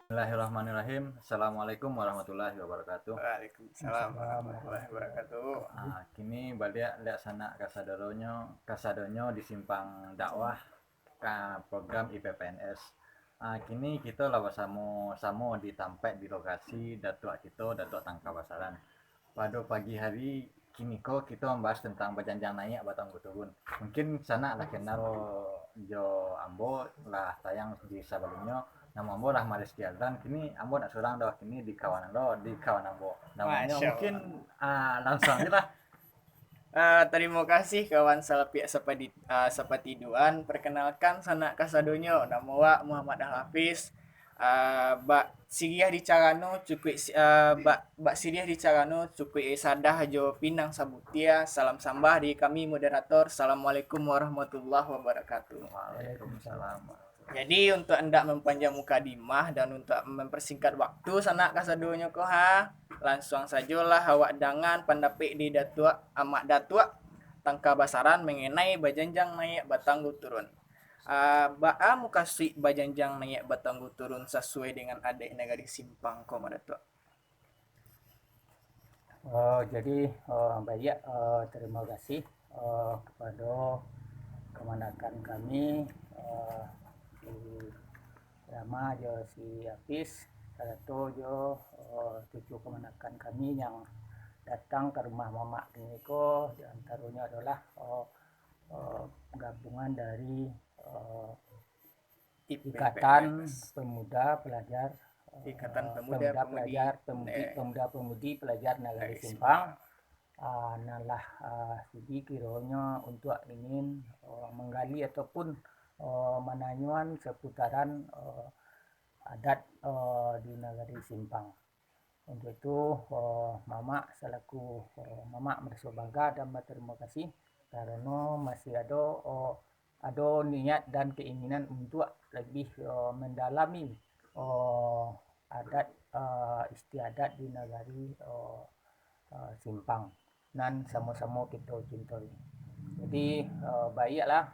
Bismillahirrahmanirrahim. Assalamualaikum warahmatullahi wabarakatuh. Waalaikumsalam warahmatullahi wabarakatuh. Kini balik lihat sana kasadonyo di simpang dakwah ka program IPPNS. Kini kita lawas samo ditampek di lokasi datuk kita datuk Tangkabasaran. Pada pagi hari kini kita membahas tentang bajanjang naik batang turun. Mungkin sana lah kenal jo ambo lah tayang di sebelumnya nama ambo lah Maris Kialan. Kini ambo nak seorang dah kini di kawanan ambo namanya Masya mungkin Allah. langsung aja lah. Terima kasih kawan salapiak sepatiduan. Perkenalkan sanak kasadonyo. Nama wak Muhammad Hafiz. Bak siriah di carano cukui bak siriah di carano cukui sadah jo pinang sabutia. Salam sambah di kami moderator. Assalamualaikum warahmatullahi wabarakatuh. Waalaikumsalam. Jadi untuk hendak mempanjang mukadimah dan untuk mempersingkat waktu sanak kasadonyo ko langsung sajalah awak dengan pendapat di datua amak datua Tangkabasaran mengenai bajanjang naik batanggu turun. Baa mukasih bajanjang naik batanggu turun sesuai dengan adik negari simpang koma datua. Baik, terima kasih kepada kemandakan kami di Rama jo si Hafiz satu jo tujuh kemandakan kami yang datang ke rumah Mamak ini ko diantaranya adalah gabungan dari Ikatan Pemuda Pelajar Ikatan Pemuda Pemudi Pelajar Nagari Simpang. Nalah sigi kiranya untuk ingin menggali ataupun menanyuan seputaran adat di Nagari Simpang. Untuk itu Mama selaku Mama bersebaga dan berterima kasih karena masih ada niat dan keinginan untuk lebih mendalami adat istiadat di Nagari Simpang dan sama-sama kita cintai. Jadi baiklah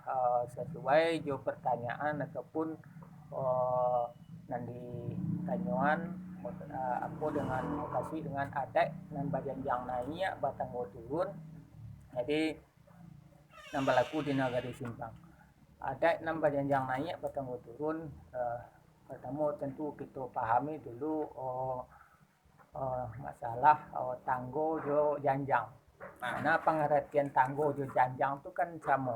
sesuai jo pertanyaan ataupun nanti tanyaan aku dengan kasih dengan adat dan bajanjang naik batang turun. Jadi nambah laku di Nagari Simpang. Adat dan bajanjang naik batang turun pertama tentu kita pahami dulu masalah tanggo jo janjang. Karena pengertian tanggo jo janjang tu kan sama.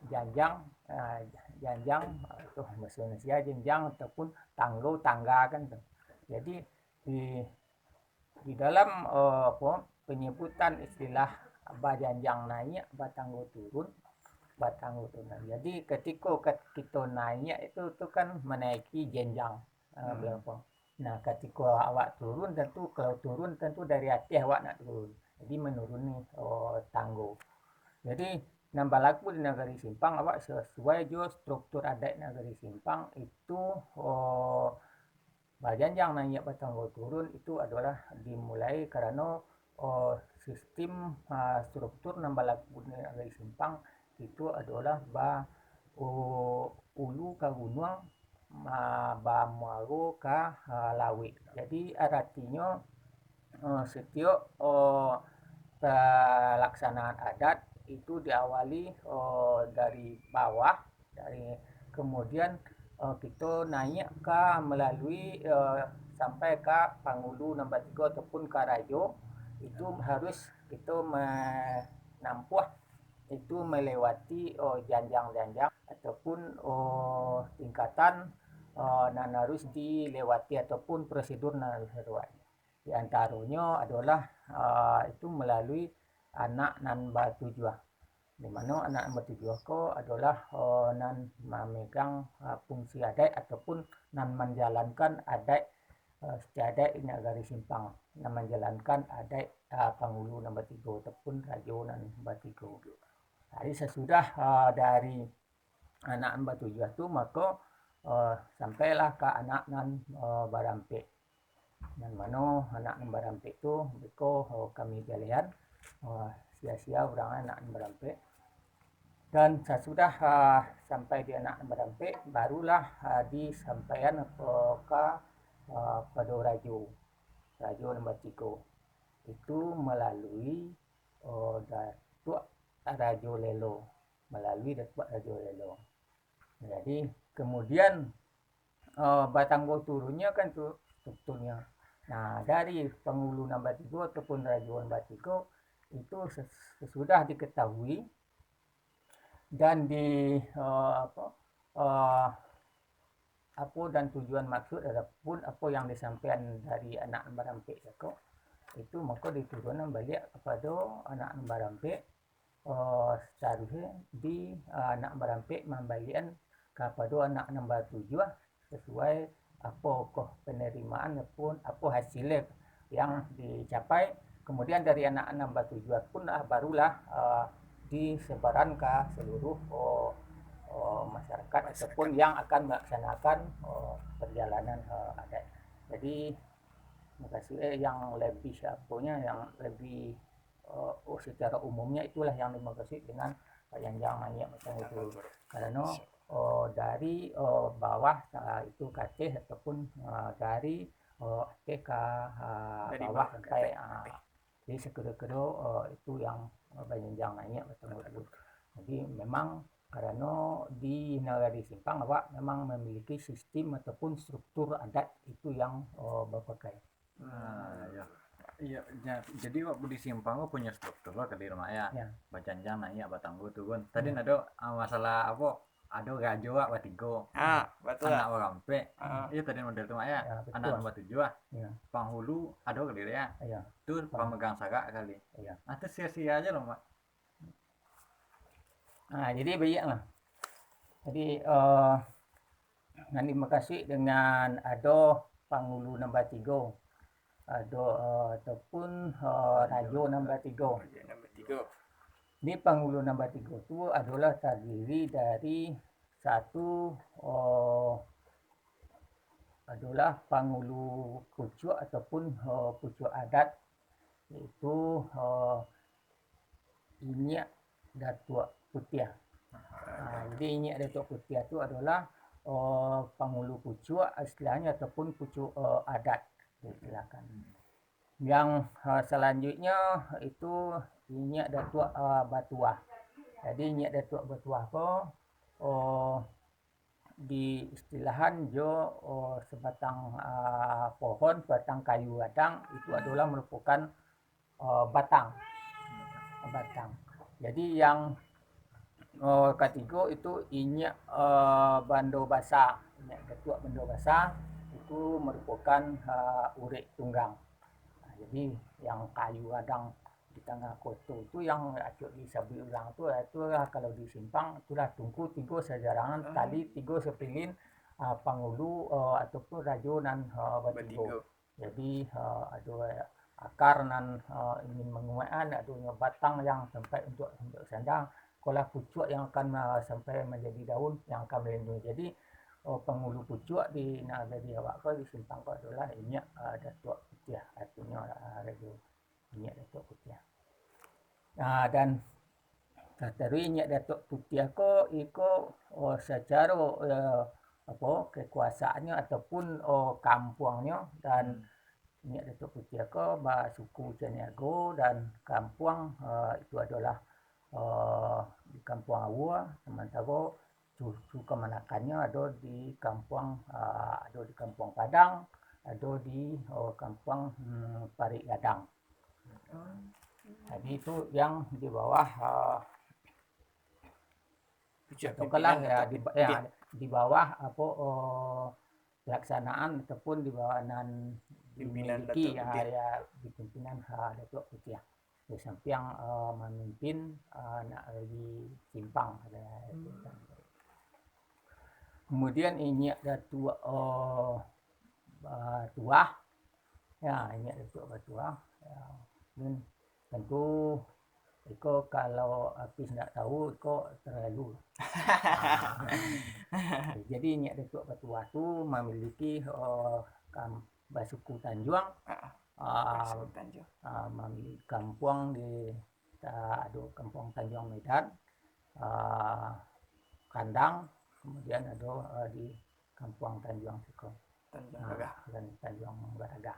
Janjang itu bahasa Indonesia janjang ataupun tanggo tangga kan tu. Jadi di dalam penyebutan istilah bajanjang naik batanggo turun. Jadi ketika kita naik itu kan menaiki jenjang berapa. Nah ketika awak turun kalau turun tentu dari atas awak nak turun. Jadi menuruni tanggo. Jadi nambah laku di Nagari Simpang awak sesuai jo struktur adat Nagari Simpang itu bajanjang naik batanggo turun itu adalah dimulai karena sistem struktur nambah laku di Nagari Simpang itu adalah ulu ke gunung ba muaro ke lawi. Jadi artinya setiap pelaksanaan adat itu diawali dari bawah, kemudian kita naik ke melalui sampai ke Pangulu nombor 3 ataupun ke Rajo. Itu harus kita menampuh itu melewati janjang-janjang ataupun tingkatan dan harus dilewati ataupun prosedur yang harus dilewati. Di antaranya adalah itu melalui anak nan batujuah. Di mana anak batujuah ko adalah nan memegang fungsi adat ataupun nan menjalankan adat setiadat di Nagari Simpang, nan menjalankan adat Pangulu nombor 3 ataupun Rajo nombor 3. Jadi sesudah dari anak batujuah itu maka sampailah ke anak nan barampik. Dan mana anak nan barampik itu beko kami jalian sia-sia orang anak nan barampik. Dan sesudah sampai di anak berampik barulah disampaikan ke pada Rajo nombor 3 itu melalui Datuk Rajo Lelo, Jadi kemudian Batanggo turunnya kan tuh strukturnya. Nah, dari Penghulu nombor 3 ataupun Rajo nombor 3 itu sesudah diketahui dan apa dan tujuan maksud ataupun apa yang disampaikan dari anak berampik itu maka diturunkan balik kepada anak berampik, seharusnya di anak berampik membalikkan kepada anak nombor 7 sesuai apa penerimaan ataupun apa hasilnya yang dicapai. Kemudian dari anak nombor 7 pun barulah disebaran ke seluruh masyarakat ataupun yang akan melaksanakan perjalanan adat. Jadi makasih yang lebih yang lebih secara umumnya itulah yang dimaksud dengan yang naik macam itu. Karena dari bawah itu ke atas ataupun dari atas ke bawah sampai jadi sekira-kira itu yang yang naik macam itu. Jadi memang karena di negara di Simpang awak memang memiliki sistem ataupun struktur adat itu yang berpakai. Ya. Iya, jadi waktu di Simpang punya struktur lo di rumah ya. Bacanjang naik Batanggo tuh kan. Tadi ada masalah apa? Ada Rajo wak Batigo. Betul. Anak Berampik. Iya tadi model rumah ya. Anak nombor 7 Penghulu ada kali ya. Itu pemegang sagak kali. Itu sia-sia aja loh, Mak. Nah, jadi banyak lah. Jadi nanti makasih dengan ada Penghulu nombor 3. Ada ataupun Rajo nombor 3. Di Penghulu nombor 3 itu adalah terdiri dari satu adalah Penghulu pucuk ataupun pucuk adat, yaitu Inyak Datuk Putih. Jadi Inyak Datuk Putih itu adalah Penghulu pucuk istilahnya ataupun pucuk adat silakan. Yang selanjutnya itu Inyak Datuk Batuah. Jadi Inyak Datuk Batuah di istilahan jo sebatang pohon, batang kayu batang itu adalah merupakan batang. Jadi yang ketiga itu Inyak Bando Basah. Inyak Datuk Bando Basah itu merupakan urik tunggang. Jadi yang kayu adang di tengah kota itu yang acuk disabi ulang itu kalau di Simpang itulah tungku 3 sejarangan kali 3 sepilin Penghulu ataupun Rajo dan Batigo. Jadi ada akar dan ingin menguatkan adanya batang yang sampai untuk sandang, kalau pucuk yang akan sampai menjadi daun yang akan melindungi. Jadi Penghulu pucuk di nagari awak di Simpang adalah Inyak Datuk Putih, artinya Rajo Inyak Datuk Putih. Dan terus Inyak Datuk Putih iko secara kekuasaannya ataupun kampungnya, dan Inyak Datuk Putih suku Caniago dan kampung itu adalah di Kampung Awa, sementara suku kemanakannya ada di Kampung Padang, ada di Kampung Parik Gadang. Jadi itu yang di bawah di bawah pelaksanaan ataupun di bawah dimiliki di pimpinan Datuk Putih. Di samping memimpin di Simpang. Kemudian Inyak Datuk Batuah. Inyak Datuk Batuah. Dan tentu Iko kalau habis tidak tahu Iko terlalu. Jadi Inyak Datuk Batuah itu memiliki suku Tanjuang. Memiliki kampung di Kampung Tanjuang Medan, uh, Kandang, kemudian ada di Kampung Tanjung Sikong Tanjung Gagah. dan Tanjung Baraga.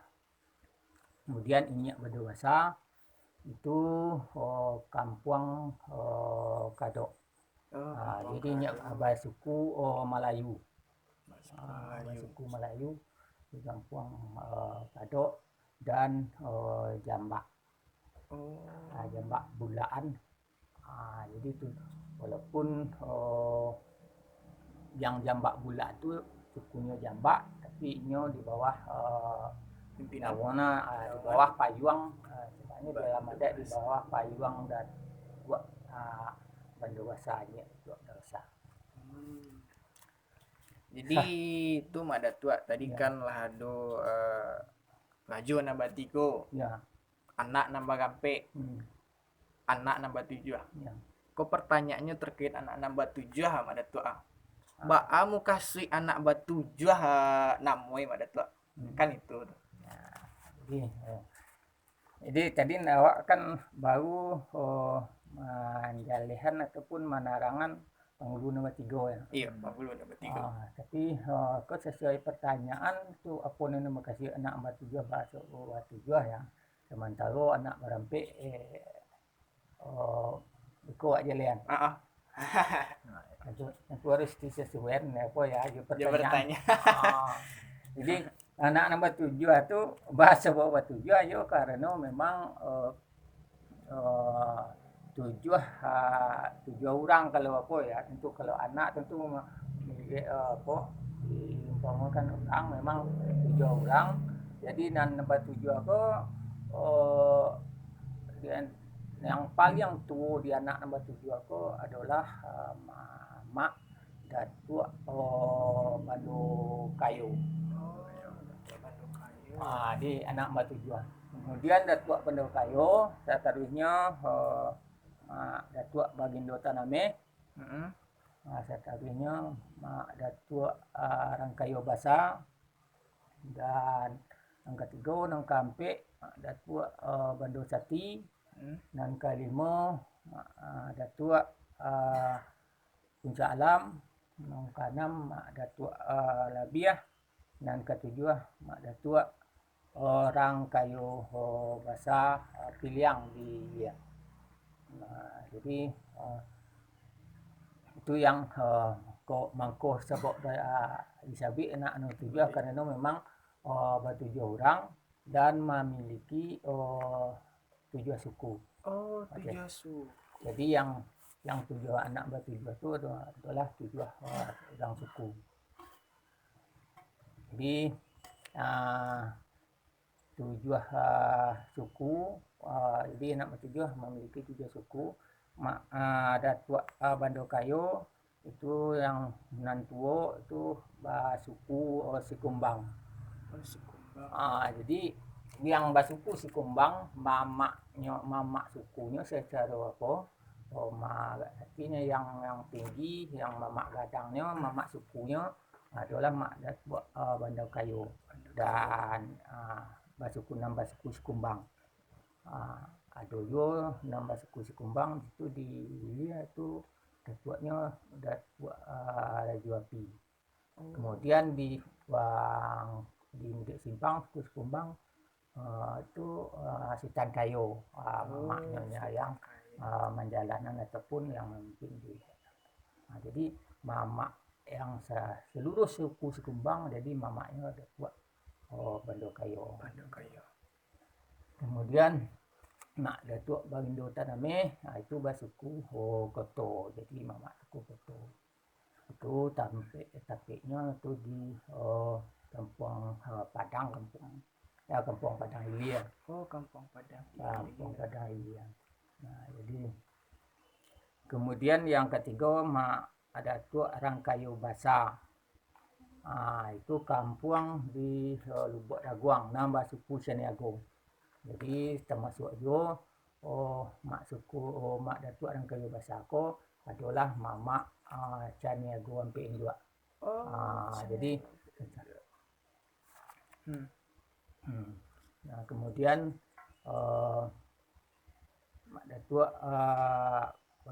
Kemudian Inyak Berdewasa itu Kampung Kadok. Jadi Inyak Abah suku Melayu. Suku Melayu di Kampung Kadok dan Jambak. Jambak Bulaan. Jadi itu walaupun yang Jambak Bulak itu sukunya Jambak, tapi inyo di bawah Pimpinan. di bawah Payuang, sebenarnya dalam adat di bawah Payuang dan buat Berdewasanya itu Berdewasa. Jadi itu mak datuk tadi Ya. kan lah ada Rajo nambah 3, Ya. anak nambah Gampek, anak nambah 7. Ya. Kok pertanyaannya terkait anak nambah 7 mak datuk Mbak amu kasih anak batu 7 namoi mak datuk. Kan itu. Jadi tadi awak kan baru menjalihan ataupun menarangan penghulu nomor 3 ya. Iya, penghulu nomor 3. Tapi kok sesuai pertanyaan itu apa nama kasih anak nomor 7 bahasa nomor 7 ya. Sementara anak berampik itu aja lian. Itu harus disesuaikan apa ya pertanyaan. Jadi anak nomor 7 itu bahasa bawah 7 ayo karena memang 7 orang kalau apa ya, tentu kalau anak tentu diumpamakan orang memang 7 orang. Jadi nomor 7 aku yang paling tua di anak nomor 7 aku adalah Mak Datuk Bandu Kayu. Di anak nomor 7. Kemudian Datuk Bandu Kayu, seterusnya Mak Datuk Bagindo Taname. Seterusnya Mak Datuk Rangkayo Basa. Dan yang ketiga yang keempat Mak Datuk Bandu Sati. Dan kelima Datuk Puncak Alam. Yang keenam Mak Datuk Labiah. Dan ketujuh Mak Datuk orang kayu bahasa Piliang di jadi itu yang kok mangko sebab disabi anak anu 7 karena memang bertujuh orang dan memiliki 7 suku. 7 suku. Jadi yang 7 anak bertujuh itu adalah 7 orang suku. Jadi 7 suku, jadi anak bertujuh memiliki 7 suku. Datuk Bandu Kayu itu yang nan tua itu suku Sikumbang. Jadi yang basuku Sikumbang mamak sukunya secara apa? Artinya yang tinggi, yang mamak gadangnya, mamak sukunya adalah Mak Datuk Bandu Kayu dan basuku nambah suku Sikumbang. Ada yo nambah suku Sikumbang itu itu datuknya Datuk Rajo Api. Kemudian di Mudik Simpang suku Sikumbang itu Sultan Kayu, mamaknya yang menjalankan ataupun yang memimpin di. Jadi mamak yang seluruh suku Sikumbang jadi mamaknya Datuk Bandu Kayu. Kemudian Mak Datuk Bagindo Taname itu basuku Koto, jadi mamak suku Koto. Itu tapiknya itu di Kampung Padang, Kampung Padang Ilia. Kampung Padang. Kampung Padang Ilia. Jadi kemudian yang ketiga Mak Datuk Rangkayo Basa. Itu kampung di Lubuk Daguang, nambah suku Seniago. Jadi termasuk juga Mak Datuk Rangkayo Basa ko adalah mamak Seniago Ampik Indua. Jadi kemudian Mak Datuk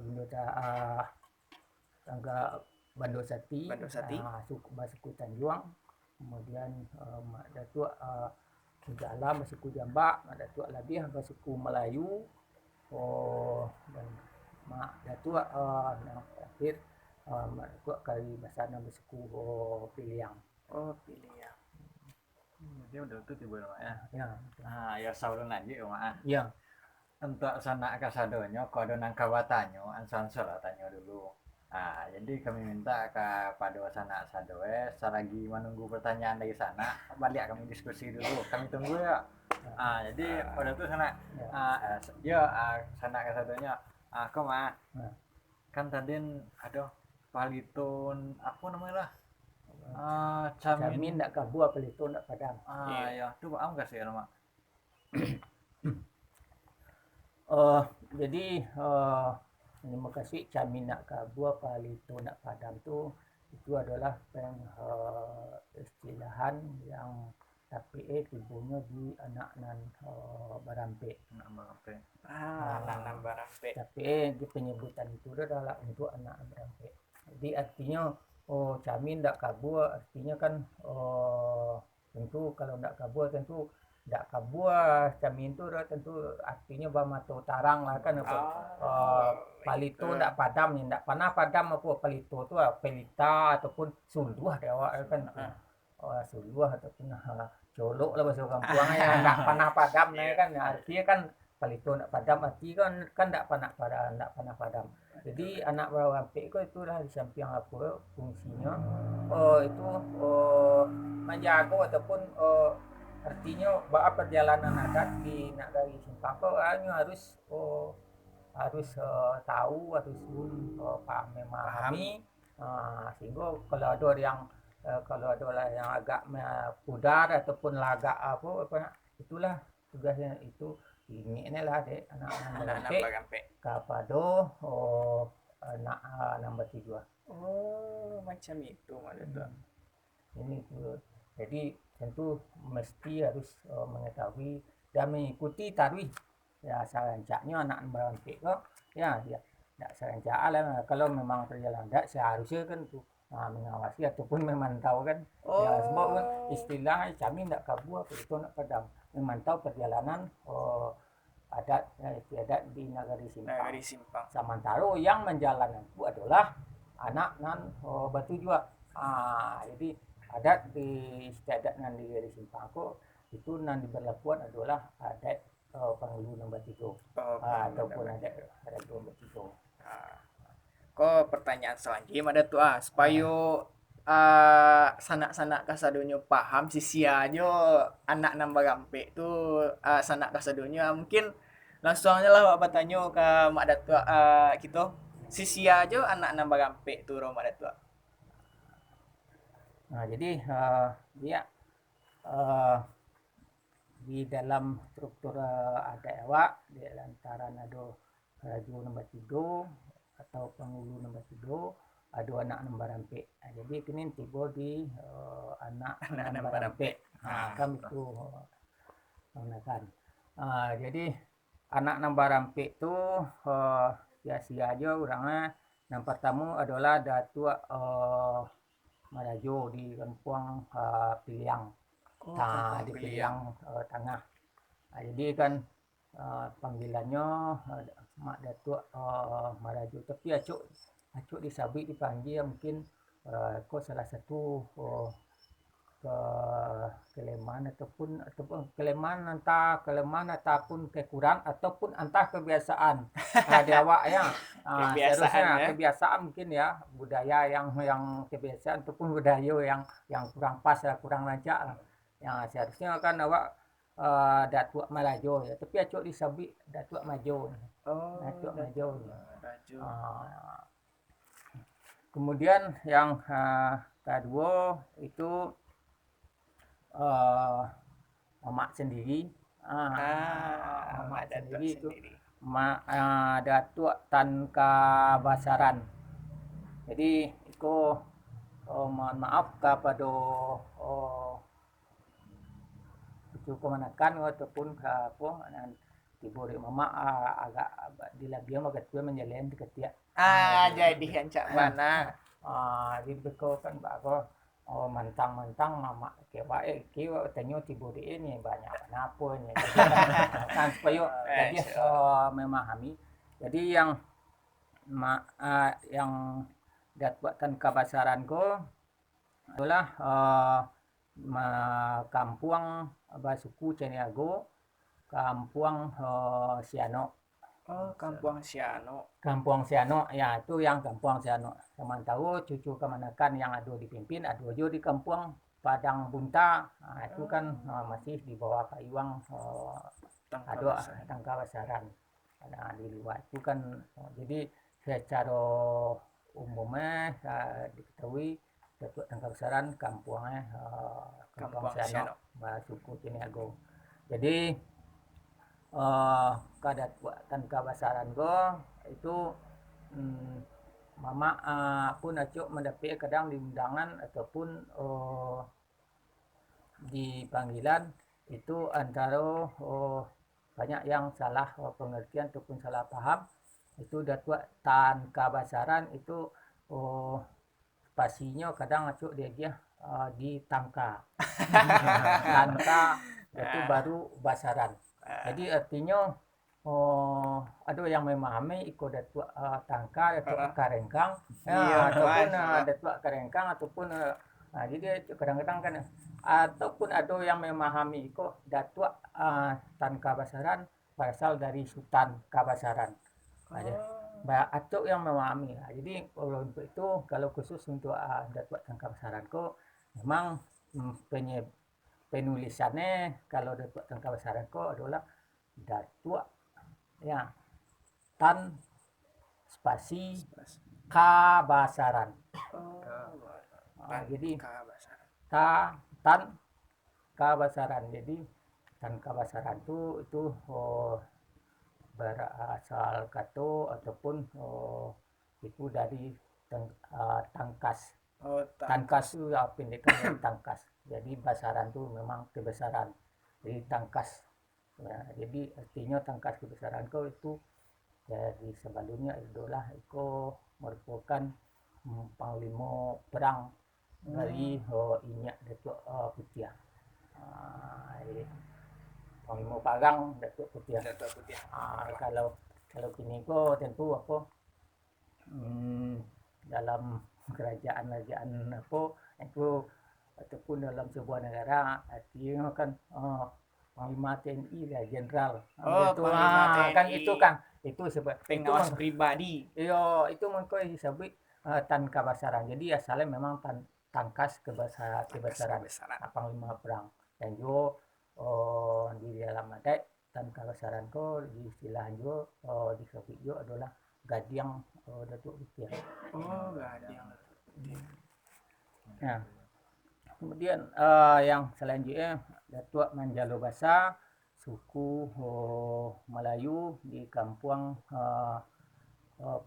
anggota tangga Bandosati, Bandosati. suku Tanjuang, kemudian Mak Datuk Dalam suku Jambak, Mak Datuk Labiah suku Melayu, dan Mak Datuk yang terakhir Mak Datuk Kari Basana suku Piliang. Oh, pilih ya. Dia udah tuh tiba ya. Ya, Ya saudara nanti mak. ya. Untuk sanak kasadonyo kode nang kawatanyo ansansor tanyo dulu. Jadi kami minta kepada sanak sadoe selagi menunggu pertanyaan dari sana balik kami diskusi dulu, kami tunggu ya. Jadi pada tuh sana sanak kasadonyo kok mah kan tadi ada palitun apa namanya lah Camin ndak kabu apa itu ndak padam. Ya tuh am kasih ya mak. Jadi terima kasih Camin nak kabu apa itu nak padam tu itu adalah istilahan yang tapi tibunya di anak nan Barampe. Anak Barampe. Tapi di penyebutan itu adalah untuk anak Barampe. Jadi artinya Camin ndak kabur artinya kan tentu kalau ndak kabur tentu ndak kabur Camin itu tentu artinya bamato tarang lah kan palito ndak padam ni ndak panah padam apa palito tu pelita ataupun suluh dia awak kan suluh ataupun colok lah bahasa kampung ya ndak panah padam kan artinya kan palito ndak padam arti kan ndak panah padam. Jadi anak Barampe itu lah di samping apa fungsinya itu menjaga ataupun artinya bahwa perjalanan adat di Nagari Simpang harus tahu harus memahami sehingga kalau ada yang agak pudar ataupun lagak apa itulah tugasnya itu ini lah dek anak Barampe kepada anak nomor 3. Macam itu maksudnya. Ini tuh. Jadi tentu mesti harus mengetahui dan mengikuti tarwih ya sarancaknya anak Barampe kok ya tidak sarancak lah kalau memang perjalanan tidak seharusnya kan tuh mengawasi ataupun memantau kan ya sebab kan istilah Camin tidak kabur apa itu nak padam memantau perjalanan adat di Nagari Simpang. Sementara yang menjalankan itu adalah anak nan Batu Juak. Jadi adat di istiadat nan di Nagari Simpang itu nan diberlakukan adalah adat Pangulu nombor 3 ataupun adat nombor 3. Kok pertanyaan selanjutnya ada tuh supaya sanak-sanak kasadonyo paham sisi aja anak nang Barampe tu sanak kasadonyo mungkin langsung aja lah Pak tanya ke Mak Datuk kita sisi aja anak nang Barampe tu Mak Datuk. Jadi dia di dalam struktur adat awak di lantaran ada Raja nombor 3 atau Pangulu nombor 3 ada anak nang Barampe. Jadi kini tiba di anak nang Barampe. Kami itu menggunakan. Jadi anak nang Barampe itu sia-sia aja orangnya. Yang pertama adalah Datuk Marajo di Kampung Piliang. Di Piliang Tengah. Jadi kan panggilannya Mak Datuk Marajo, tapi acuk disabit dipanggil mungkin kok salah satu kelemahan kelemahan ataupun kekurang ataupun entah kebiasaan di awak ya kebiasaan mungkin ya budaya yang kebiasaan ataupun budaya yang kurang pas kurang lancar yang seharusnya kan awak Datuk Melajo ya tapi acuk disabit Datuk Majo. Datuk Majo. Kemudian yang kedua itu Mamak sendiri. Mamak sendiri itu Datuk Tanka Basaran. Jadi itu mohon maaf kepada itu kemanakan ataupun apa tiburi mama agak dilabiam agak tua menjalen ketiak Jadi hancak bana. di beko kan bago mentang-mentang mama kewa kiwa tanyo tiburi ini banyak kenapa ini kan supaya jadi memahami jadi yang buatan kabasaran ko itulah kampung basuku Ceniago kampung Siano. Kampung Siano. Kampung Siano, ya itu yang Kampung Siano. Teman tahu cucu kemanakan yang ada dipimpin, ada juga di Kampung Padang Bunta. Nah, itu kan masih di bawah Kayuang, ada Tangkabasaran. Nah, di luar itu kan, jadi secara umumnya diketahui Datuk Tangkabasaran kampungnya Kampung Siano, suku Ceniago. Jadi kadat buatan kabasaran go itu mama pun acuk mendapat kadang di undangan ataupun di panggilan itu antara banyak yang salah pengertian ataupun salah paham itu datuk tan kabasaran itu spasinya kadang acuk dia di tangka tangka itu baru basaran. Jadi artinya ada yang memahami ikut datuk tangka datuk karengkang ataupun datuk karengkang ataupun jadi kadang-kadang kan ataupun ada yang memahami ikut datuk tan kabasaran berasal dari sultan kabasaran. Atau yang memahami. Jadi untuk itu kalau khusus untuk datuk tan kabasaran ko memang penulisannya kalau datuk tan kabasaran ko adalah datuk ya tan spasi kabasaran. Jadi tan kabasaran. Jadi tan kabasaran itu berasal kata ataupun itu dari tangkas. Tangkas itu pendekannya tangkas. Jadi basaran itu memang kebesaran. Jadi tangkas. Nah, jadi artinya tangkas kebesaran itu dari sebelumnya adalah itu merupakan panglima perang dari Inyak Datuk Putiah. Panglima Pagang Datuk Putiah. Kalau kini ko tentu dalam kerajaan apa itu ataupun dalam sebuah negara artinya kan Panglima TNI ya jenderal. Itu sebab pengawas pribadi. Iya, itu mengko disebut tan kabasaran. Jadi asalnya memang tangkas kebesaran panglima perang. Dan juga di dalam adat tan kabasaran ko di istilah juga disebut juga adalah Gadiang Datuk Putiah. Gadiang. Nah, kemudian yang selanjutnya Datuk Manjalobasa suku Melayu di kampung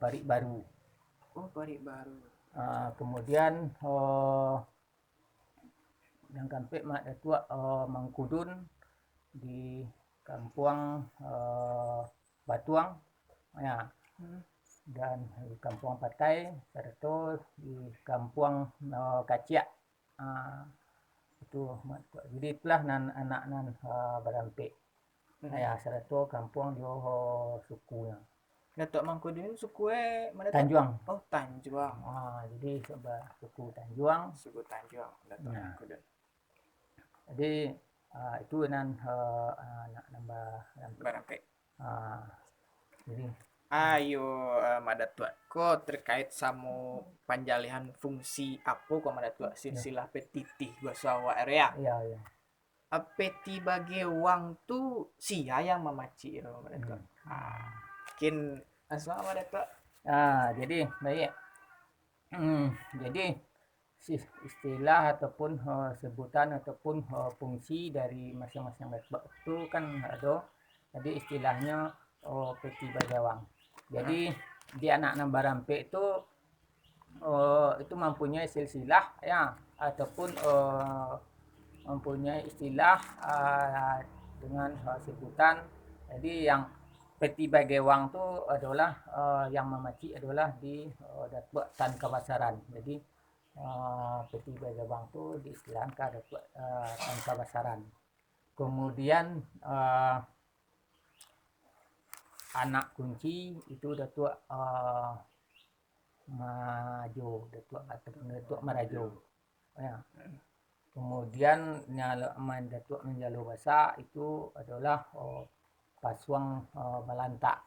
Parik Baru. Parik Baru. Kemudian yang kampek mak Datuk Mangkudun di kampung Batuang ya. Dan di kampung Patai serta di kampung Kaciak. Itu jadi itulah anak berampik. Ya serta kampung dia sukunya. Datuk Mangkudun sukunya mana? Tanjuang. Tanjuang. Jadi suku Tanjuang. Suku Tanjuang Datuk Mangkudun. Jadi itu anak nambah berampik. Jadi ayo Madatua ko terkait sama penjalihan fungsi apa ko Madatua silsilah petitih bahasa awak area. Iya. Peti bagi uang tu sia yang memaci Madatua. Mungkin asal Madatua. Jadi baik. Jadi istilah ataupun sebutan ataupun fungsi dari masing-masing datuk itu kan ada. Jadi istilahnya peti bajawang. Jadi di anak Barampik itu mempunyai silsilah ya ataupun mempunyai istilah dengan sebutan Jadi yang peti bagewang tu adalah yang memaci adalah di Datuk Tan Kabasaran. Jadi peti bagewang tu diistilahkan ke Datuk Tan Kabasaran. Kemudian anak kunci itu Datuk Maju, Datuk Marajo. Ya. Kemudian Datuk Menjalo Basa itu adalah Pasuang Balantak.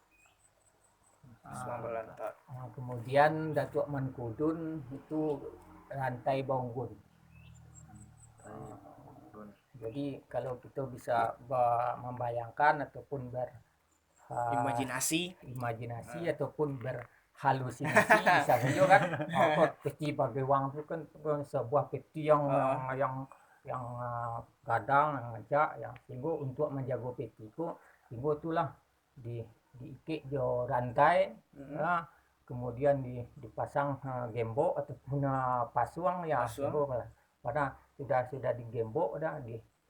Pasuang Balantak. Kemudian Datuk Mangkudun itu Rantai Bonggun. Jadi kalau kita bisa membayangkan ataupun Imajinasi. ataupun berhalusinasi bisa saja kan. Peti bagewang itu kan sebuah peti yang kadang yang ngajak yang sehingga untuk menjaga peti itu sehingga itulah diikik jo rantai, kemudian dipasang gembok ataupun pasuang ya, sehingga pada sudah digembok dah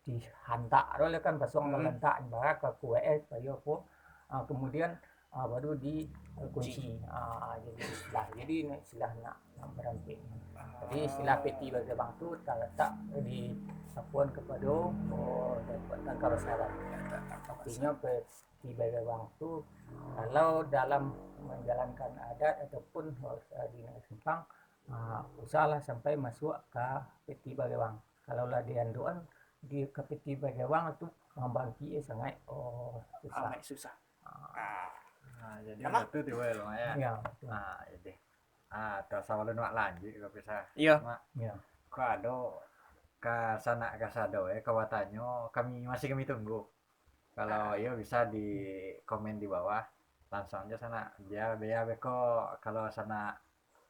dihantak oleh kan pasuang balantak ibarat ke kues supaya kemudian baru dikunci. Jadi istilah nak beramping. Jadi istilah peti bagewang tu terletak di sapuan kepada Datuk Tan Kabasaran. Artinya peti bagewang tu kalau dalam menjalankan adat ataupun di negeri Simpang usahalah sampai masuk ke peti bagewang. Kalau lah di anduan di ke peti bagewang itu membangki sangat susah. Susah. Jadi waktu itu loh ya. Ya. Jadi kalau nak lanjut kalau bisa. Iya. Ya. Kau ada ke sana ke sado kawatannya kami tunggu. Kalau iya bisa di komen di bawah langsung aja sana. Biar beko kalau sana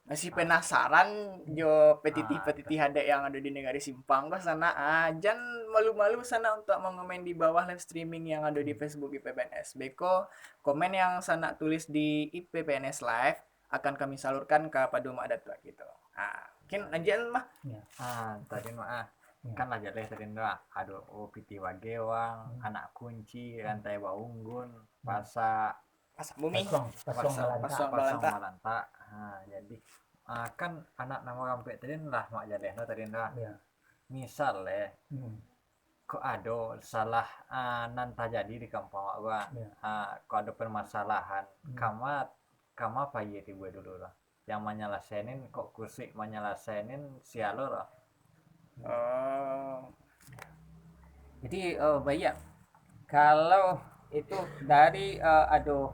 Masih penasaran jo petiti hadek yang ada di negara Simpang kok sana jangan malu-malu sana untuk mengomen di bawah live streaming yang ada di Facebook IPPNS. Beko komen yang sana tulis di IPPNS live akan kami salurkan kepada Mak Datuk gitu. Mungkin lanjut mah. Ya. Tadi mah kan aja deh tadi aduh piti bagewang, anak kunci, rantai baunggun, pasang bumi, pasang balantak. Jadi kan anak nama kampek tadi lah mak jadehna tadi Ya. Misal kok ada salah nan terjadi di kampung gua. Kok ada permasalahan. Kama apa ya tiba dulu lah. Yang menyelesaikan kok kusik menyelesaikan sialo lah. Jadi baik kalau itu dari ada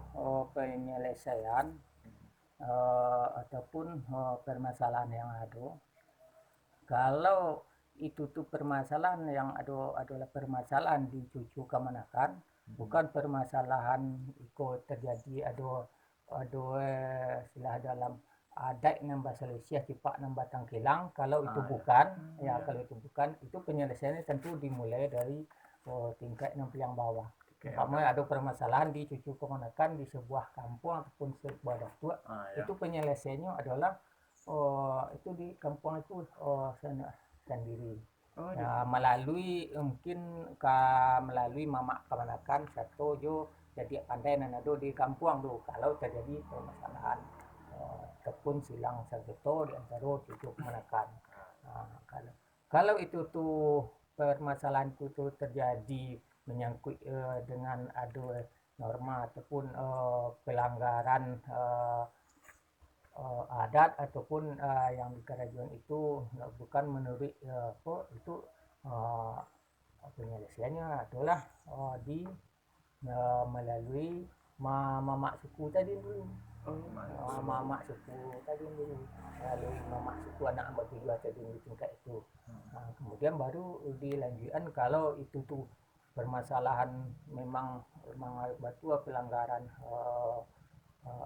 penyelesaian ataupun permasalahan yang ada, kalau itu tuh permasalahan yang adalah permasalahan di cucu kemanakan, bukan permasalahan ikut terjadi ada istilah dalam adat yang bahasa Malaysia cipak nang batang kilang. Kalau itu bukan kalau itu bukan, itu penyelesaiannya tentu dimulai dari tingkat yang bawah. Umpamanya ada permasalahan di cucu kemanakan di sebuah kampung ataupun sebuah datuk, itu penyelesaiannya adalah itu di kampung itu sendiri. Melalui mungkin melalui mamak kemanakan satu jo jadi pandai nanado di kampung tuh kalau terjadi permasalahan ataupun silang sarjito di antara cucu kemanakan. Kalau itu tuh permasalahan itu tuh terjadi menyangkut dengan ada norma ataupun pelanggaran adat ataupun yang di kerajaan itu bukan menurut itu penyelesaiannya adalah melalui mamak suku tadi dulu. Mamak suku tadi dulu melalui mamak suku anak ambak tujuh tadi di tingkat itu. Kemudian baru dilanjutkan kalau itu tuh permasalahan memang batu pelanggaran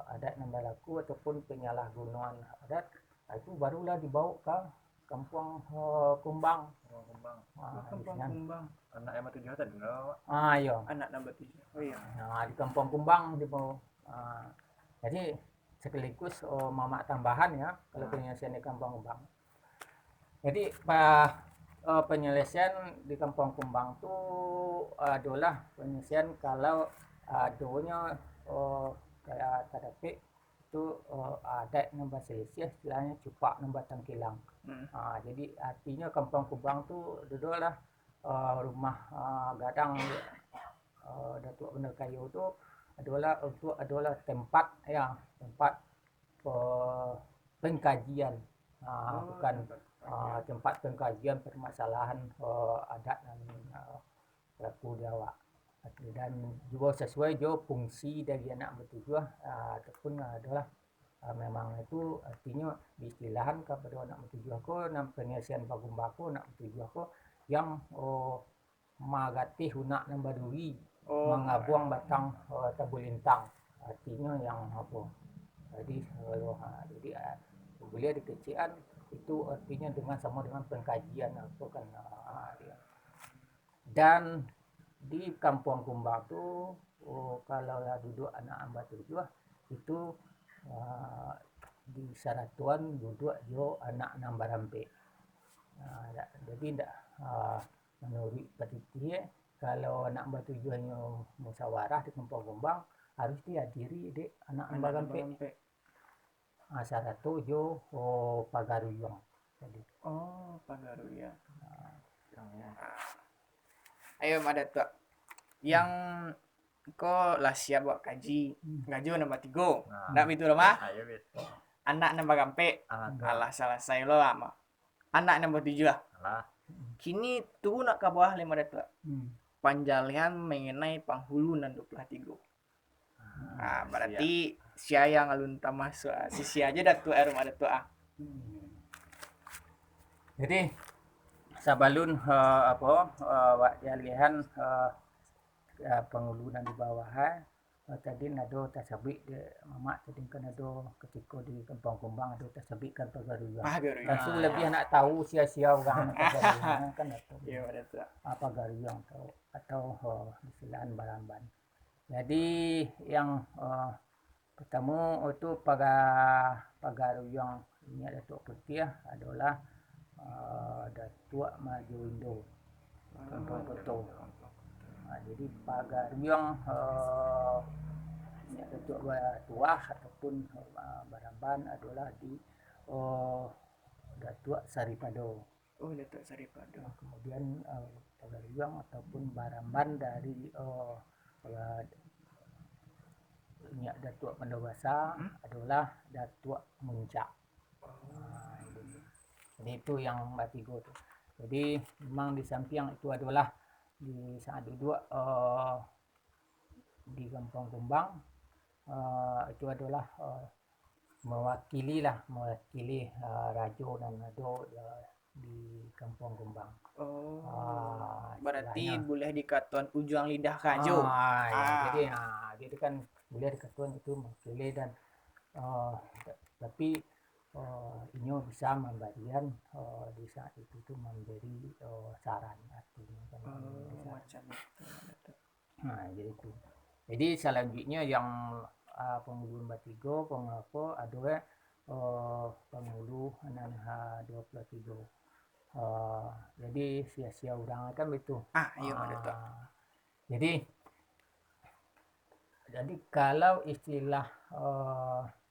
adat yang berlaku ataupun penyalahgunaan adat, itu barulah dibawa ke kampung Kumbang. Kumbang. Anak yang tujuh tadi iya. Anak nombor 7. Oh iya. Di kampung Kumbang dibawa. Jadi sekaligus mamak tambahan ya kalau penyelesaian di kampung Kumbang. Jadi penyelesaian di kampung Kumbang itu adalah penyelesaian kalau adanya kayak tadapik itu adat nang bahasa Malaysia istilahnya cupak nang batang kilang. Jadi artinya kampung Kubang tu dulu lah rumah gadang Datuk Benar Kayu tu adalah tempat tempat pengkajian, bukan tempat pengkajian permasalahan adat dan berlaku di awak. Dan juga sesuai jo fungsi dari anak bertujuh ataupun adalah memang itu artinya diistilahan kepada anak bertujuh aku nam penyelesaian bagumbaku anak bertujuh aku yang magati hunak nang baduri mengabuang batang tabulintang, artinya yang apa jadi beliau di kecian itu artinya sama dengan pengkajian apa kan dan di kampung Kumbang tu kalau lah duduk anak amba tujuh itu di Saratuan duduk jo anak nambah rampe. Jadi ndak menurut petiti kalau anak amba tujuhnya musyawarah di kampung Kumbang harus dihadiri di anak nambah rampe. Saratu jo pagaruyang. Jadi Pagaruyang. Ayo Mak Datuk. Yang kau lah siap buat kaji. Gaji nombor 3. Ndak begitu lah, Mak? Ayo bet. Anak nombor gampe. Alah salah saya lo Mak. Anak nombor 7 lah. Alah. Kini tu nak ke bawah 5 Datuk. Panjalian mengenai penghulu dan 23. Berarti siapa yang alun masuk sisi aja Datuk rumah Datuk Jadi sabalun wak jalihan pengulunan di bawah tadi nado tasabik de mamak tadi kan nado ketika di Kampung Kumbang nado tasabik kan pagaruyang. Langsung lebih nak tahu sia-sia orang pagaruyang kan atau pagaruyang atau istilahan baramban. Jadi yang pertama itu pagaruyang ini Datuk Putih adalah Datuk Maju Indo Kampung Betul. Jadi pagaruyang Datuk Tuah ataupun Baramban adalah di Datuk Saripado. Datuk Saripado. Kemudian pagaruyang ataupun Baramban dari Datuk Pendawasa adalah Datuk Muncak. Jadi itu yang batigo tu. Jadi memang di samping itu adalah di saat duduk di Kampung Kumbang itu adalah mewakili Rajo dan Nado di Kampung Kumbang. Berarti boleh dikatakan ujung lidah Rajo. Jadi kan boleh dikatakan itu mewakili dan tapi ini bisa memberikan di saat itu tuh memberi saran artinya kan Macam itu. Jadi itu. Jadi selanjutnya yang penghulu Batigo pengapo ada penghulu anak 23. Jadi sia-sia orang kan begitu. Iya betul. Jadi kalau istilah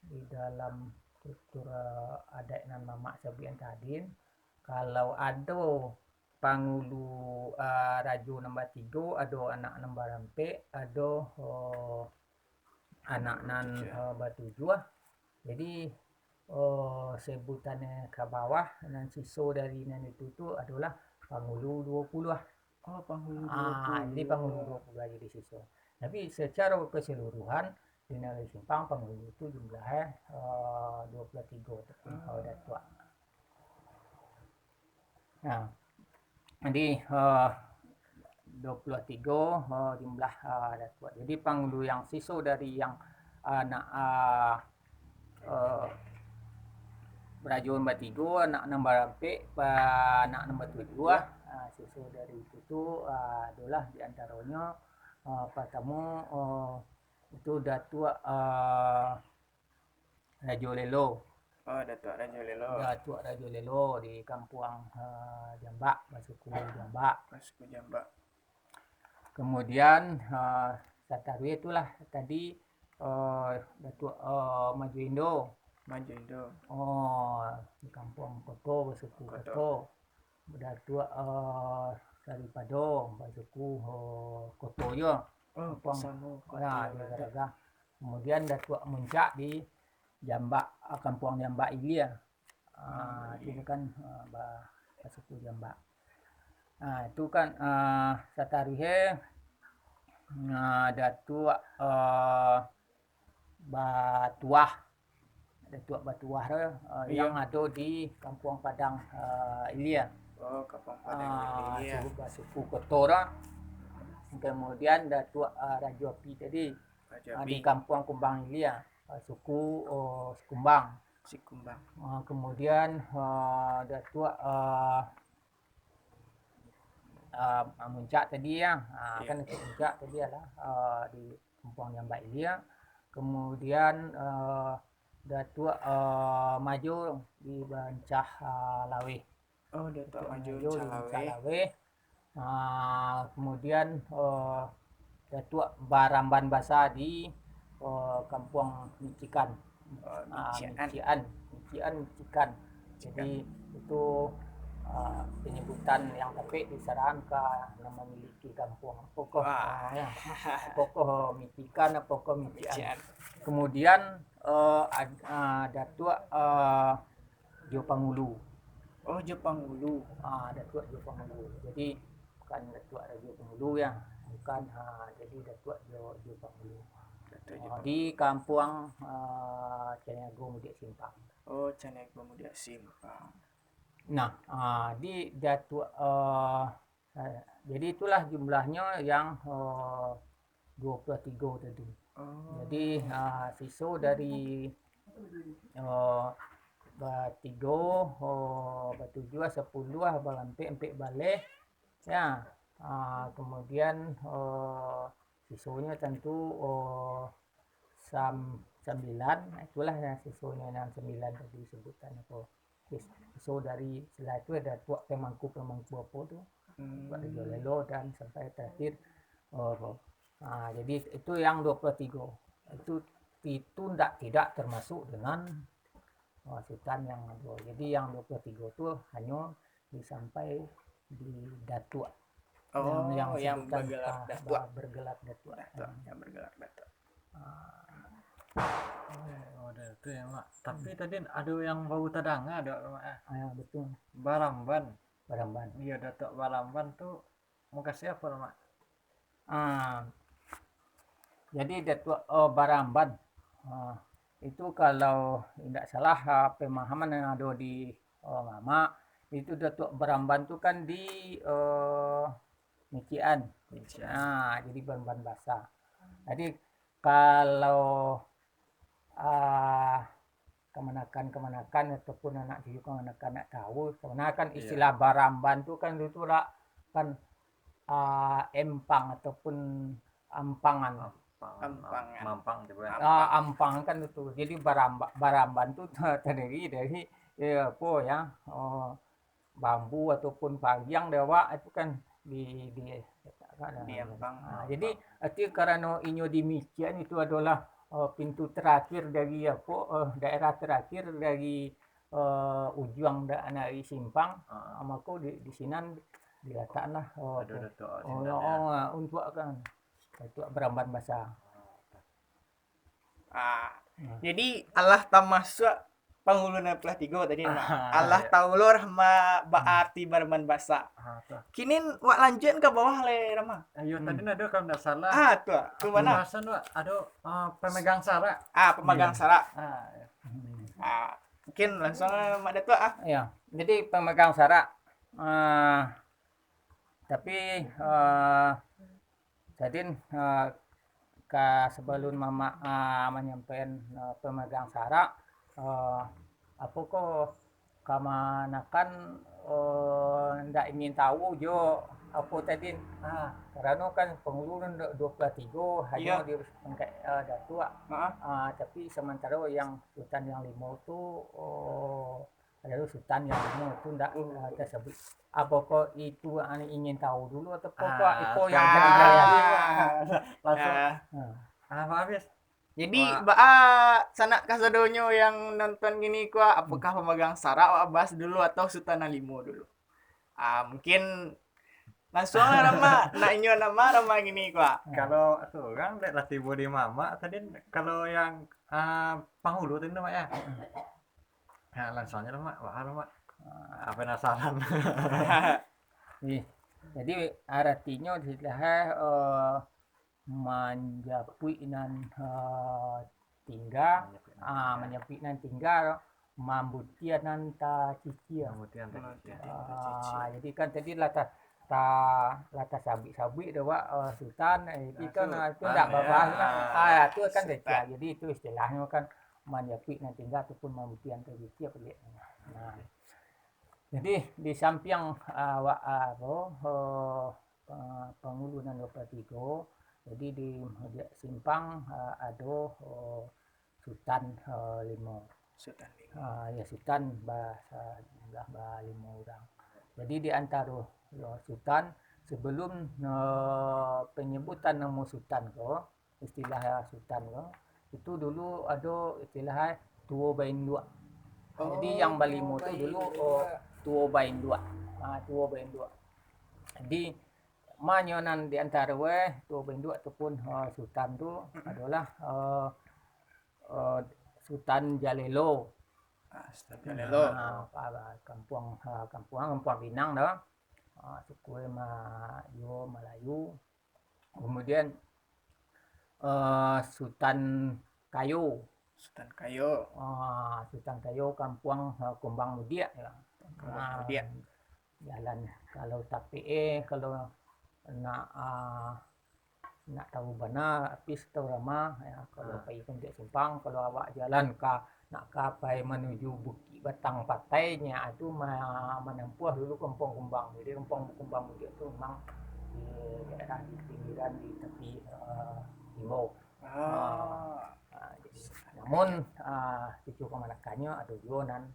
di dalam struktur adat dan mamak sabian tadi kalau ada pangulu Rajo nombor 3 ada anak nombor rampe ada anak nan batujuh jadi sebutannya ke bawah dan sisa dari nan itu adalah pangulu 20 Penghulu 20. Jadi pangulu 20 jadi sisa tapi secara keseluruhan di Negeri Simpang penghulu itu jumlahnya 23 ataupun datua. Nah, jadi 23 jumlah datua. Jadi penghulu yang sisa dari yang anak Rajo nombor 3, anak nombor rampe, anak nombor 7, sisa dari itu adalah diantaranya pertama itu Datuk Rajo Lelo. Datuk Rajo Lelo. Datuk Rajo Lelo di Kampung Jambak, Basuku Jambak. Basuku Jambak. Kemudian Satarwe itulah tadi Datuk Maju Indo. Maju Indo. Di kampung Koto bersuku Koto. Koto. Datuk daripada bersuku Koto je. Oh, Kampung sama Koto. di Garaga. Kemudian Datuk Muncak di Jambak, kampung Jambak Ilia. Itu kan bersuku Jambak. Itu kan Satarwe Datuk Batuah. Datuk Batuah yang ada di kampung Padang Ilia. Oh, kampung Padang Ilia. Suku Koto. Kemudian Datuk Raja Api tadi di kampung Kumbang Ilia, suku Kumbang. Si Kumbang. Kemudian Datuk Muncak tadi ya, kan Datuk Muncak tadi adalah di kampung Jambak Ilia. Kemudian Datuk Maju di Bancah Lawe. Oh, Datuk Maju di Bancah Lawe. Kemudian Datuk Baramban Basa di kampung Micikan. Micikan. Jadi itu penyebutan yang tapi disarankan ke memiliki kampung pokok Micikan, pokok Micikan. Kemudian Datuk Jopangulu. Oh, Jepangulu. Datuk Jopangulu. Jadi bukan Datuk Raja Pangulu ya, bukan. Jadi Datuk Jopangulu. Di kampung Caniago Mudik Simpang. Oh, Caniago Mudik Simpang. Nah, di Datuk jadi itulah jumlahnya yang 23 tadi. Jadi sisa dari Batigo, Batujuh, 10, Balampe, balik. Ya, kemudian sisanya tentu 9, itulah ya sisanya 9 tadi sebutan apa. Sisa dari setelah itu ada tuak pemangku apa tuh, Raja Lelo dan sampai terakhir. Jadi itu yang 23. Itu tidak termasuk dengan Sultan yang ada. Jadi yang 23 itu hanya disampai di Datuk. Yang bergelar Datuk. Yang bergelar Datuk. Itu ya Mak. Tapi tadi ada yang bau tadanga ada Mak. Ya betul. Baramban. Iya, Datuk Baramban tuh mau kasih apa Mak? Jadi Datuk Baramban itu kalau tidak salah pemahaman yang ada di Mama itu Datuk Baramban itu kan di Mician. Jadi Baramban Basa. Jadi kalau kemanakan ataupun anak cucu kemanakan tahu kan istilah Baramban itu kan itu lah kan empang ataupun ampangan. Ampang kan itu. Jadi Baramban itu terdiri dari bambu ataupun payang dewa itu kan di Ampang. Jadi karena inyo di Mician itu adalah pintu terakhir dari daerah terakhir dari ujung dari Simpang. Maka di sini diletaklah untuk kan itu Baramban Basa. Jadi Allah tamasuk panguluna pelah 3 tadi Allah taulur ma baati Baramban Basa. Kini wak lanjut ke bawah le Rama. Ayo tadi ada kalau enggak salah. Tuh. Ke mana? Ada pemegang sara. Pemegang sara. Mungkin langsung Mak Datuk Ya. Jadi pemegang sara tapi jadi sebelum Mama menyampaikan pemegang sara apa kok kamanakan ndak ingin tahu jo apa tadi karena kan penguluran 23 hanya di Datuk. Tapi sementara yang Sultan yang 5 itu ada sultan yang limo itu ndak tersebut. Apakah itu ane ingin tahu dulu atau pokok itu yang kan ketiga ya? langsung Ya. Nah, habis. Jadi Wah. sanak kasadonyo yang nonton gini kuah, apakah pemegang sara Wak bahas dulu atau Sultan Limo dulu? Mungkin langsung lah Rama, nak inyo nama Rama gini kuah. Kalau tuh kan lihat latih body mama tadi kalau yang penghulu tadi Mak ya. Nah, langsungnya Mak, wah Mak. Apa penasaran. nih, jadi artinya adalah menjapui nan tinggal menjapui nan tinggal mambutian nan ta cicil. Kemudian tadi. Jadi kan tadi latas sabik dah Wak sultan itu kan itu enggak bahas kan itu kan dah jadi itu istilahnya kan menjapui nan tinggal ataupun mambutian ta cicil apa dia. Nah, jadi di samping Penghulu nan 23, jadi di simpang ada Sultan Limo. Sultan Limo. Ya Sultan bahasa jumlah 5 orang. Jadi di antara Sultan sebelum penyebutan nama Sultan istilah Sultan itu dulu ada istilah Tuo Bain Dua. Jadi yang Balimo itu dulu Tuo Bain Dua. Tuo Bain Dua. Jadi manyonan di antara Tuo Bain Dua ataupun Sultan itu adalah Sultan Jalelo. Sultan Jalelo. Kampung Pinang dah. Suku Melayu. Kemudian Sultan Kayu. Sultan Kayo. Sultan Kayu Kampung Kumbang Mudia ya. Kumbang Mudia. Jalan kalau tapi kalau nak tahu mana apis tahu ramah ya kalau pergi ke simpang kalau awak jalan nak kapai menuju Bukit Batang Patainya itu menempuh dulu Kampung Kumbang. Jadi Kampung Kumbang Mudia itu memang di daerah di pinggiran di tepi timur. Namun cucu kemanakannya ada juga nan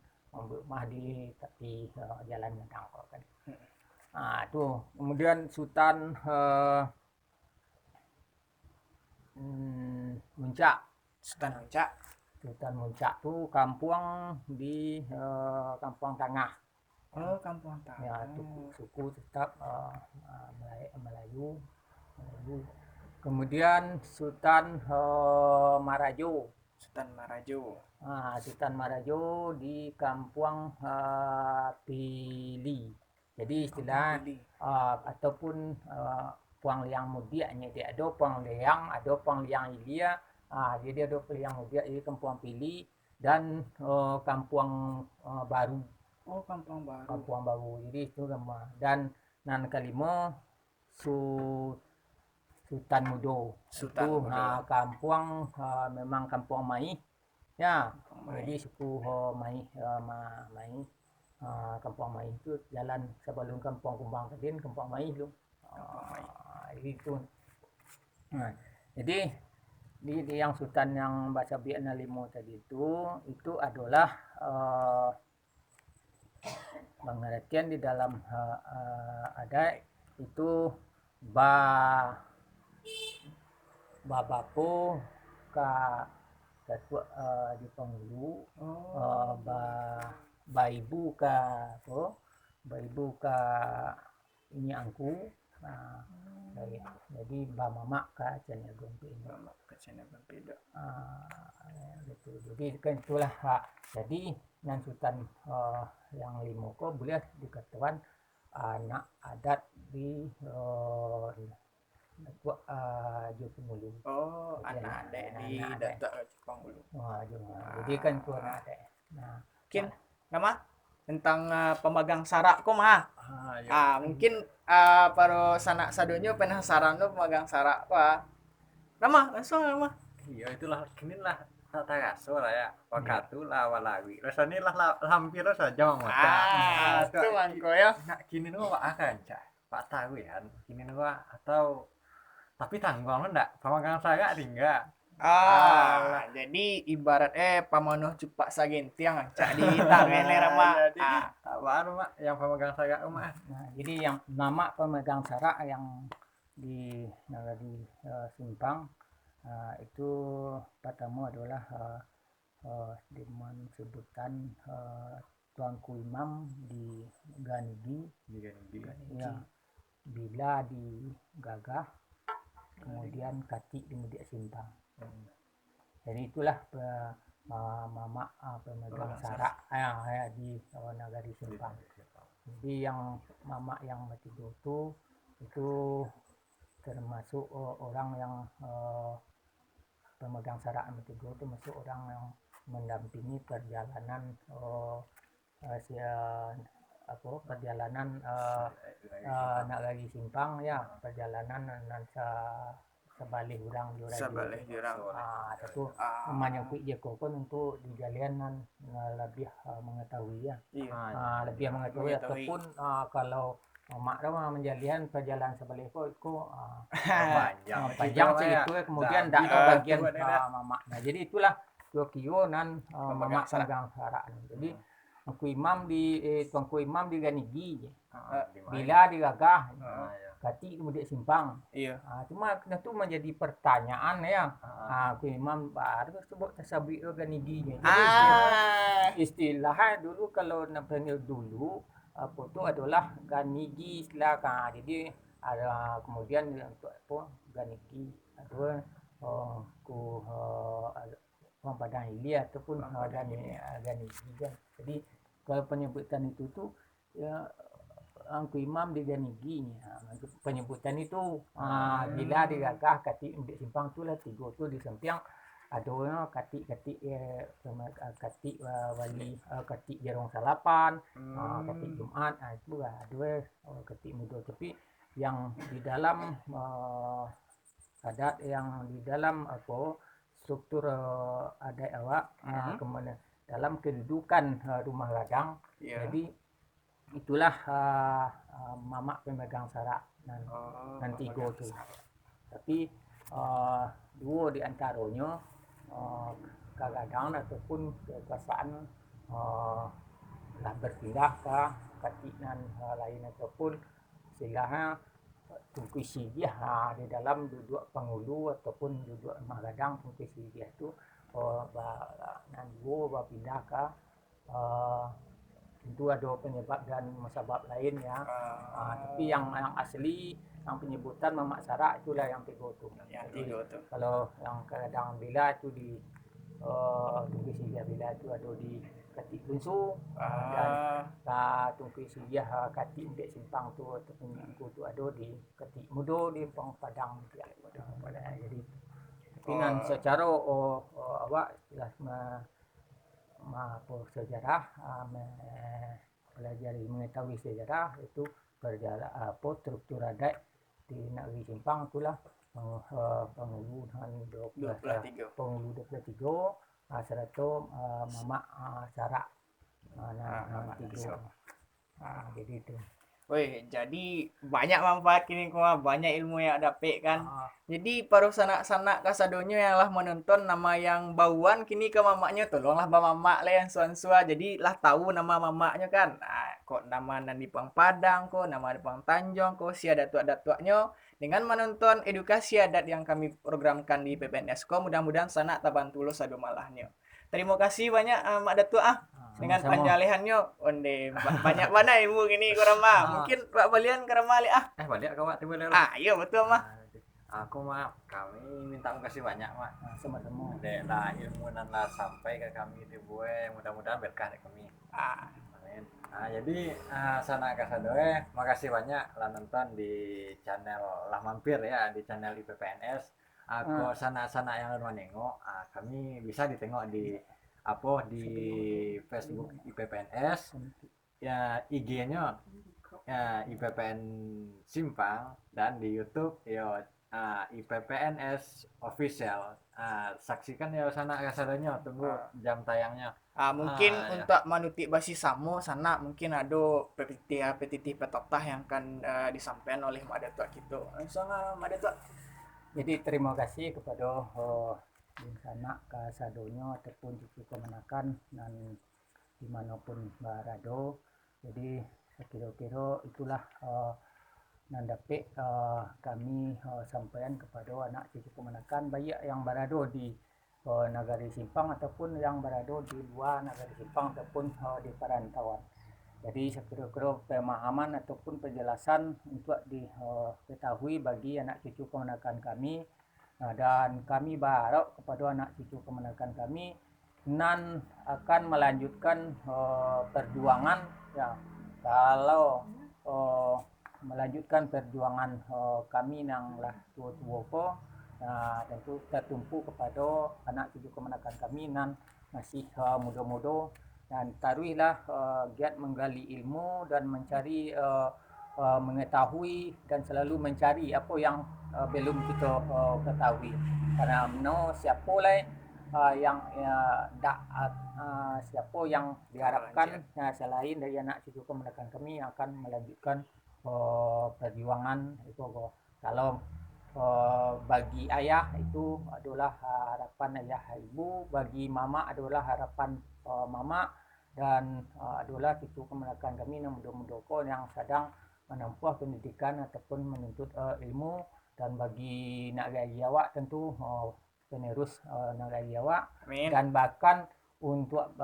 mah di tepi jalan Medang kan. Itu kemudian Sultan Muncak. Sultan Muncak. Sultan Muncak tuh kampung di Kampung Tengah. Kampung Tengah. Ya, suku tetap Melayu. Kemudian Sultan Marajo. Sultan Marajo. Sultan Marajo di Kampung Pili. Jadi istilah ataupun Puang Liang Mudianya dia ada Puang Liang, ada Puang Liang Ilia. Jadi ada Puang Liang Mudia di Kampung Pili dan Kampung Baru. Kampung Baru. Kampung Baru. Jadi itu nama. Dan nan kelima Sultan Mudo. Itu kampung memang kampung Mai. Ya. Jadi suku Mai Kampung Mai itu jalan sebelum Kampung Kumbang tadi Kampung Mai itu. Itu. Jadi di yang Sultan yang bahasa Biakna Limo tadi itu adalah pengertian di dalam ada itu babapo ketua di Penghulu ibu ini angku jadi mama ka canya gompe gitu. Jadi kan itulah jadi nan Sultan yang limo ko boleh dikatakan anak adat di Datuk Penghulu. Anak adat di Datuk Penghulu. Jadi kan itu anak adat. Mungkin nama tentang pemegang sarak ko mah. Mungkin para sanak sadonyo penasaran lo pemegang sarak ko. Nama langsung nama. Iya itulah kini lah tata raso lah ya. Wakatu lah walawi. Rasanya lah hampir saja mengocak. Itu mangko ya. Nak kini nu Pak akan cah. Pak tahu ya. Kini nu atau tapi tanggung enggak pemegang sarak tinggal. Jadi ibarat pamanoh cepak sagentiang cak di tangan nih Rama. Jadi apaan mak yang pemegang saga mak? Nah, jadi yang nama pemegang sara yang di Nagari Simpang itu pertama adalah dengan sebutan Tuanku Imam di Ganigi, ya, Bila di Gagah, kemudian Kati di Mudik Simpang. Jadi itulah mama pemegang sara di Nagari Simpang. Jadi yang mama yang ketiga itu termasuk orang yang pemegang sara ketiga itu masuk orang yang mendampingi perjalanan perjalanan Nagari Simpang, ya, perjalanan sebalik orang jurang. Itu menyangkut jeko pun untuk di jalian lebih mengetahui, ya. Lebih mengetahui ataupun kalau mak menjalian perjalanan sebalik itu panjang sih itu, kemudian tidak bagian mama. Nah, jadi itulah Tokyo nan mama pemegang sara. Jadi Tuanku Imam di Ganigi, Bila di Gagah, Kati di Mudik Simpang. Iya. Cuma itu menjadi pertanyaan, ya. Tuanku Imam baru sebut tasabik Ganigi. Jadi istilahnya dulu kalau namanya dulu itu adalah Ganigi istilah. Jadi ada kemudian untuk Ganigi ada orang Padang Ili ataupun Ganigi, kan. Jadi kalau penyebutan itu tuh, ya, Tuanku Imam di Ganigi, penyebutan itu Bila di Gagah, Kati Mudik Simpang, itulah tiga tuh di Sempiang ada Kati wali Kati Jarong Salapan, Kati Jumat, itu ada Kati Mudo. Tapi yang di dalam adat, yang di dalam struktur adat awak, kemudian dalam kedudukan rumah gadang, jadi itulah mama pemegang sara nanti go tuh. Tapi dua di antaranya kadang ataupun kekuasaan lah berpindah ke katinan lain ataupun istilahnya Tunku Sidiah di dalam duduk pengulu ataupun duduk magadang. Tunku Sidiah itu pindah ke tentu ada penyebab dan sebab lain, ya. Tapi yang asli, yang penyebutan mama sara itulah yang tiga itu. Kalau yang kadang Bila itu di Tunku Sidiah Bila itu ada di Kati Bunsu, dan Tunku Sidiah Kati Mudik Simpang tu ataupun itu ada di Kati Mudo di Padang, ya. Jadi dengan secara awak sejarah, pelajari mengetahui sejarah itu struktur adat di Negeri Simpang itulah penghulu 23 serta mama sara tiga. Jadi itu. Woi, jadi banyak manfaat kini banyak ilmu yang dapat, kan. Jadi para sanak-sanak kasadonyo yang lah menonton nama yang bauan kini ke mamaknya, tolonglah mamak lah yang suan-sua, jadi lah tahu nama mamaknya, kan. Kok nama nan di Pang Padang, kok nama di Pang Tanjung, kok si ada datuk-datuknya. Dengan menonton edukasi adat yang kami programkan di PPNS, mudah-mudahan sanak tabantu lo sado malahnya. Terima kasih banyak Mak Datuk dengan penjalihannya onde banyak mana ilmu gini kurang mungkin Pak Balian kerama Balik kau tiba dulu. Iya betul mah. Aku kami minta kasih banyak mak. Sama-sama. Lah ilmu nan lah sampai ke kami di buah, mudah-mudahan berkah dari kami. Amin. Jadi sana kasadoe, makasih banyak lah nonton di channel lah mampir, ya, di channel IPPNS. Aku sana-sana yang mau nengok, kami bisa ditengok di di Facebook IPPNS, ya, IG-nya ya IPPN Simpang, dan di YouTube ya IPPNS Official. Saksikan ya sana kasadonya, tunggu jam tayangnya. Mungkin untuk manutik basi samo sana mungkin ada petitif petotah yang akan disampaikan oleh Mak Datuk gitu. Langsung Mak Datuk. Jadi terima kasih kepada di sana kasadonyo ataupun cucu kemenakan dan dimanapun berada. Jadi sekira-kira itulah nandape kami sampaikan kepada anak cucu kemenakan baik yang berada di Nagari Simpang ataupun yang berada di luar Nagari Simpang ataupun di perantauan. Jadi sekira-kira pemahaman ataupun penjelasan untuk diketahui bagi anak cucu kemenakan kami, dan kami berharap kepada anak cucu kemenakan kami nan akan melanjutkan perjuangan ya. Kalau melanjutkan perjuangan kami yang lah tua-tua ko, tentu tertumpu kepada anak cucu kemenakan kami nan masih muda-muda, dan taruhlah giat menggali ilmu dan mencari mengetahui dan selalu mencari apa yang belum kita ketahui. Karena siapa lah yang siapa yang diharapkan selain dari anak cucu kemenakan kami yang akan melanjutkan perjuangan itu. Kalau bagi ayah itu adalah harapan ayah ibu, bagi mama adalah harapan mama, dan adalah cucu kemenakan kami yang muda-muda yang sedang menempuh pendidikan ataupun menuntut ilmu. Dan bagi nak gaya awak tentu penerus nak gaya awak, dan bahkan untuk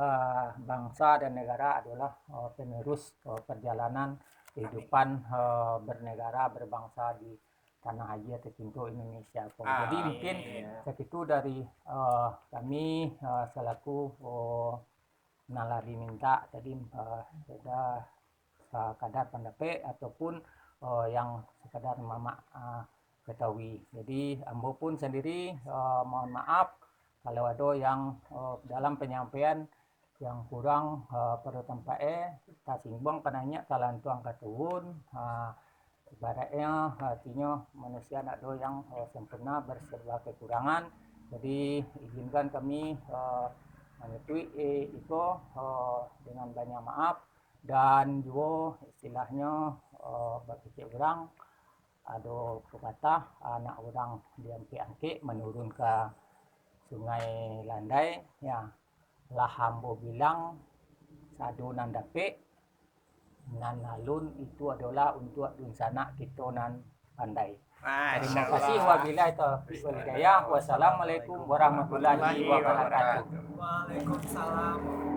bangsa dan negara adalah penerus perjalanan kehidupan bernegara berbangsa di tanah air tercinta Indonesia. Jadi mungkin segitu dari kami selaku nalari minta tadi sudah sekadar pendapat ataupun yang sekadar mama ketahui. Jadi ambo pun sendiri mohon maaf kalau ada yang dalam penyampaian yang kurang pada tempatnya, tak simbang penanya talantuang katuhun. Ibaratnya artinya manusia nak ada yang sempurna berserba kekurangan. Jadi izinkan kami mengetahui itu dengan banyak maaf, dan juga istilahnya bagi orang ada pepatah anak orang diangkit-angkit menurun ke Sungai Landai ya. Lah hambo bilang sado nandape nan alun itu adalah untuk dunsana kita nan pandai. Terima kasih. Wabillahi taufiq wal hidayah. Wassalamualaikum warahmatullahi wabarakatuh. Waalaikumsalam.